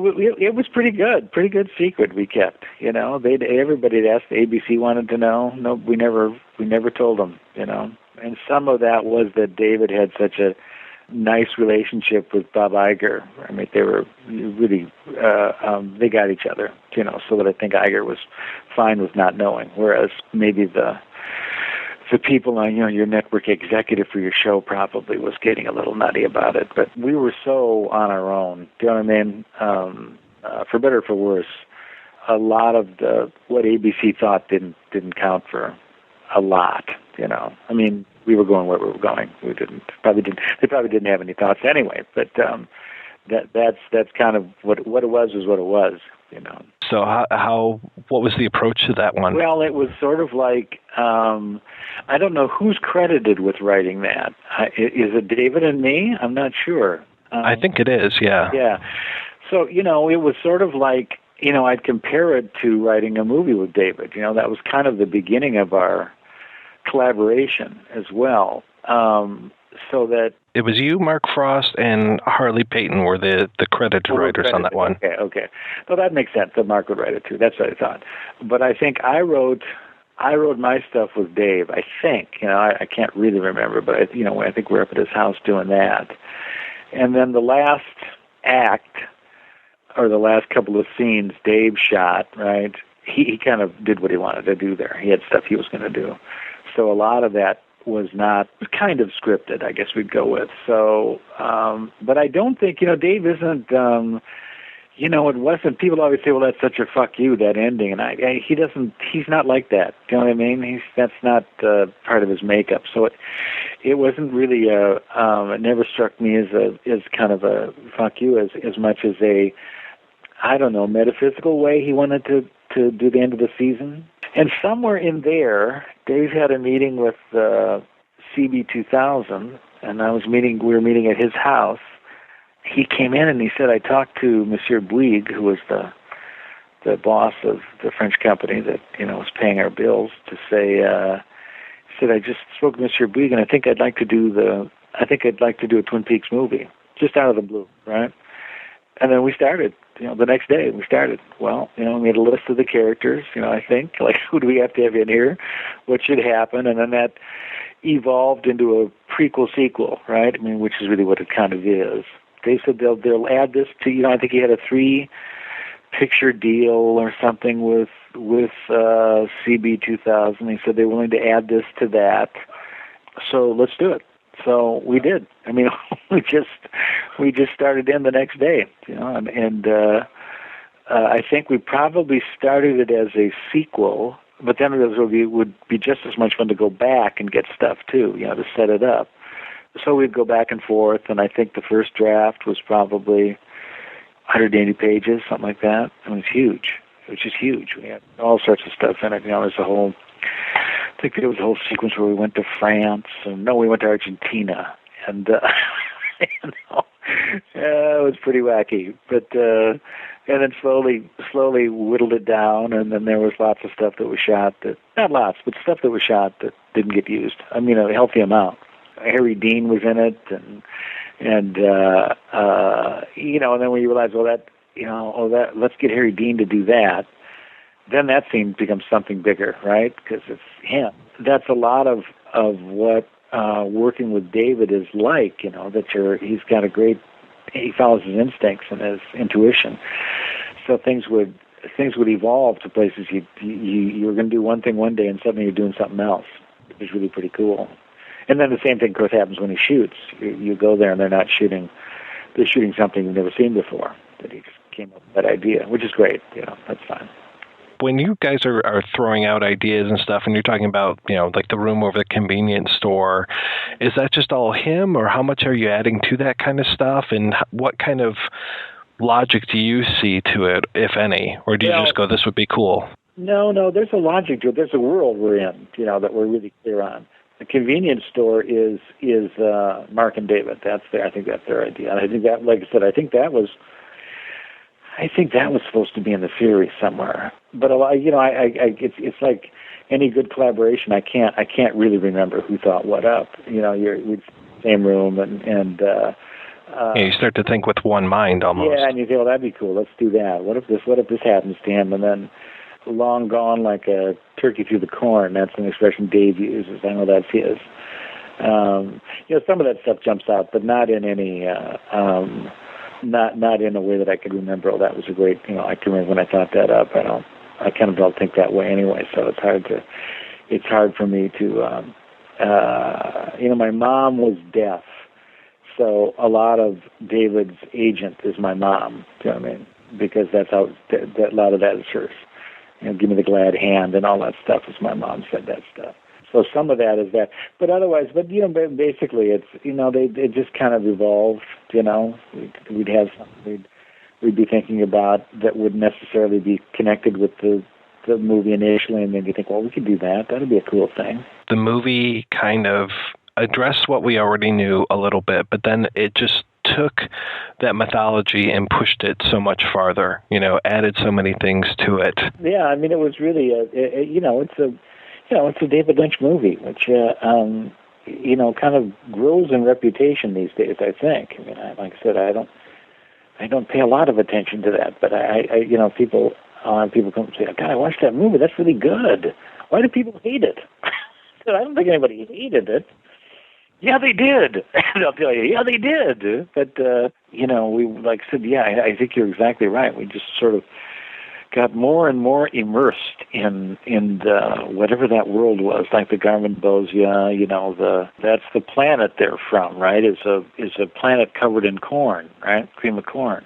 it was pretty good secret we kept. You know, everybody had asked, ABC wanted to know. No, we never told them. You know, and some of that was that David had such a nice relationship with Bob Iger. I mean, they were really they got each other. You know, so that I think Iger was fine with not knowing, whereas maybe the people on, you know, your network executive for your show probably was getting a little nutty about it. But we were so on our own. Do you know what I mean? For better or for worse, a lot of what ABC thought didn't count for a lot. You know, I mean, we were going where we were going. They probably didn't have any thoughts anyway. But that's kind of what it was what it was. You know. So what was the approach to that one? Well, it was sort of like, I don't know who's credited with writing that. Is it David and me? I'm not sure. I think it is, yeah. Yeah. So, you know, it was sort of like, you know, I'd compare it to writing a movie with David. You know, that was kind of the beginning of our collaboration as well. So that it was you, Mark Frost, and Harley Payton were the credited writers on that one. Okay. Well, that makes sense that Mark would write it too. That's what I thought. But I think I wrote my stuff with Dave. I think, you know, I can't really remember, but I think we're up at his house doing that. And then the last act, or the last couple of scenes, Dave shot. Right? He kind of did what he wanted to do there. He had stuff he was going to do. So a lot of that was kind of scripted, I guess we'd go with. So, but I don't think, you know, Dave isn't, you know, it wasn't, people always say, well, that's such a fuck you, that ending. And he's not like that. Do you know what I mean? That's not part of his makeup. So it wasn't really it never struck me as kind of a fuck you as much as a, I don't know, metaphysical way he wanted to do the end of the season. And somewhere in there, Dave had a meeting with CB 2000, and we were meeting at his house. He came in and he said, I talked to Monsieur Bouygues, who was the boss of the French company that, you know, was paying our bills, to say, he said, I just spoke to Monsieur Bouygues, and I think I'd like to do a Twin Peaks movie, just out of the blue, right? And then we started. You know, the next day we started. Well, you know, we made a list of the characters, you know, I think, like, who do we have to have in here? What should happen? And then that evolved into a prequel sequel, right? I mean, which is really what it kind of is. They said they'll add this to, you know, I think he had a 3-picture deal or something with CB 2000. He said they're willing to add this to that. So let's do it. So we did. I mean, we just started in the next day, you know, and I think we probably started it as a sequel, but then it would be just as much fun to go back and get stuff too, you know, to set it up. So we'd go back and forth, and I think the first draft was probably 180 pages, something like that. It was huge. It was just huge. We had all sorts of stuff in it. You know, there's I think there was a whole sequence where we went to France, and no, we went to Argentina, and you know, it was pretty wacky. But and then slowly whittled it down, and then there was lots of stuff that was shot not lots, but stuff that was shot that didn't get used. I mean, a healthy amount. Harry Dean was in it, and you know, and then when you realize, well, that, you know, let's get Harry Dean to do that. Then that scene becomes something bigger, right? Because it's him. That's a lot of what working with David is like, you know, he's got he follows his instincts and his intuition. So things would evolve to places you were going to do one thing one day and suddenly you're doing something else. It was really pretty cool. And then the same thing, of course, happens when he shoots. You go there and they're shooting something you've never seen before. That he just came up with that idea, which is great. You know, that's fine. When you guys are throwing out ideas and stuff, and you're talking about, you know, like the room over the convenience store, is that just all him, or how much are you adding to that kind of stuff? And what kind of logic do you see to it, if any? Or do you just go, this would be cool? No, there's a logic to it. There's a world we're in, you know, that we're really clear on. The convenience store is Mark and David. I think that's their idea. And I think that, like I said, I think that was supposed to be in the series somewhere. But a lot, you know, it's like any good collaboration. I can't really remember who thought what up. You know, we're in the same room, and You start to think with one mind almost. Yeah, and you think, well, that'd be cool. Let's do that. What if this happens to him? And then, long gone like a turkey through the corn. That's an expression Dave uses. I know that's his. Some of that stuff jumps out, but not in any, not in a way that I could remember. Oh, that was a great. I can remember when I thought that up. I kind of don't think that way anyway. So it's hard for me to. My mom was deaf. So a lot of David's agent is my mom. Do you know what I mean? Because that's how a lot of that is hers. Give me the glad hand and all that stuff. Is my mom said that stuff. So some of that is that. But otherwise, basically, it's it just kind of evolved. We'd have something we'd be thinking about that wouldn't necessarily be connected with the movie initially, and then you think, well, we could do that. That'd be a cool thing. The movie kind of addressed what we already knew a little bit, but then it just took that mythology and pushed it so much farther, added so many things to it. Yeah, it was really it's a David Lynch movie, which kind of grows in reputation these days, I think. Like I said, I don't pay a lot of attention to that, but people come and say, God, I watched that movie, that's really good. Why do people hate it? I don't think anybody hated it. Yeah, they did. I'll tell you, yeah, they did. But, we, like I said, yeah, I think you're exactly right. We just sort of got more and more immersed in whatever that world was, like the Garmonbosia, that's the planet they're from, right? Is a planet covered in corn, right? Cream of corn.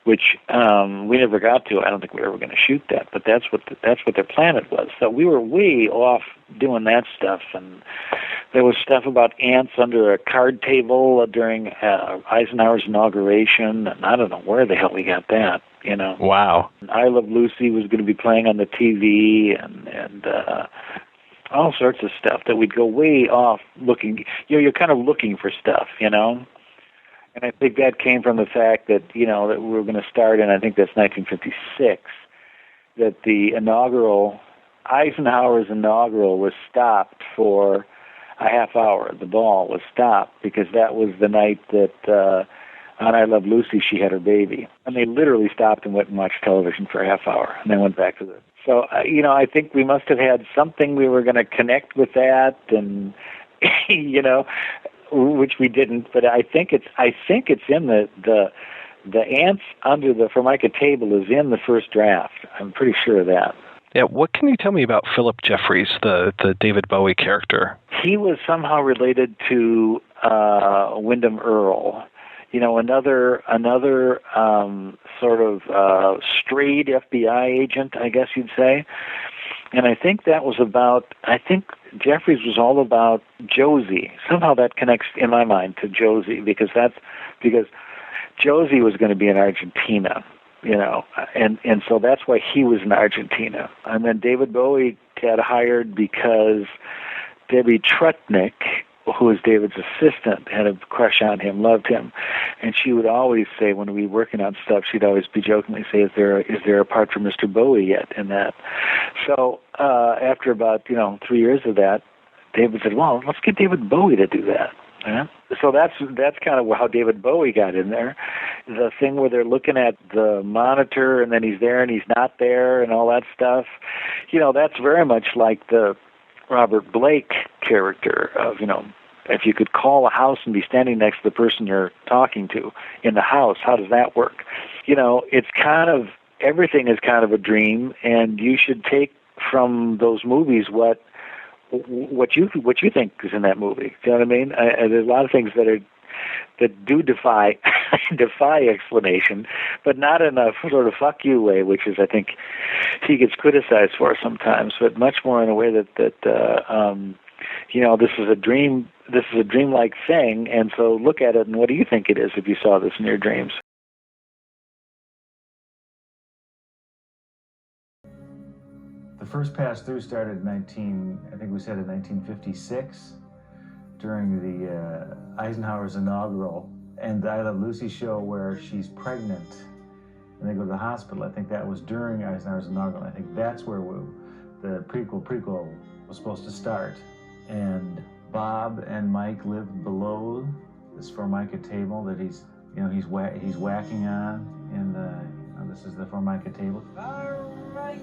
Which we never got to. I don't think we were ever going to shoot that, but that's what their planet was. So we were way off doing that stuff, and there was stuff about ants under a card table during Eisenhower's inauguration, and I don't know where the hell we got that. Wow. I Love Lucy was going to be playing on the TV, and all sorts of stuff that we'd go way off looking. You're kind of looking for stuff, And I think that came from the fact that, that we were going to start in, I think that's 1956, that the Eisenhower's inaugural was stopped for a half hour. The ball was stopped because that was the night that on I Love Lucy she had her baby. And they literally stopped and went and watched television for a half hour and then went back to the... So, I think we must have had something we were going to connect with that and, which we didn't, but I think it's in the ants under the Formica table is in the first draft. I'm pretty sure of that. Yeah, what can you tell me about Philip Jeffries, the David Bowie character? He was somehow related to Wyndham Earle. Another sort of strayed FBI agent, I guess you'd say. And I think that was Jeffries was all about Josie. Somehow that connects in my mind to Josie because Josie was going to be in Argentina, and so that's why he was in Argentina. And then David Bowie got hired because Debbie Trutnick, who was David's assistant, had a crush on him, loved him, and she would always say when we were working on stuff, she'd always be jokingly say, "Is there a part for Mr. Bowie yet?" in that. So after about 3 years of that, David said, "Well, let's get David Bowie to do that." Yeah? So that's kind of how David Bowie got in there. The thing where they're looking at the monitor and then he's there and he's not there and all that stuff, that's very much like the Robert Blake character of, if you could call a house and be standing next to the person you're talking to in the house, how does that work? It's kind of, everything is kind of a dream, and you should take from those movies what you think is in that movie. Do you know what I mean? There's a lot of things that do defy explanation, but not in a sort of fuck you way, which is, I think, he gets criticized for sometimes, but much more in a way that this is a dream. This is a dreamlike thing, and so look at it, and what do you think it is if you saw this in your dreams? The first pass-through started in 1956, during the Eisenhower's inaugural, and the I Love Lucy show where she's pregnant, and they go to the hospital. I think that was during Eisenhower's inaugural. I think that's where the prequel was supposed to start. And Bob and Mike lived below this Formica table that he's whacking on, and this is the Formica table. All right.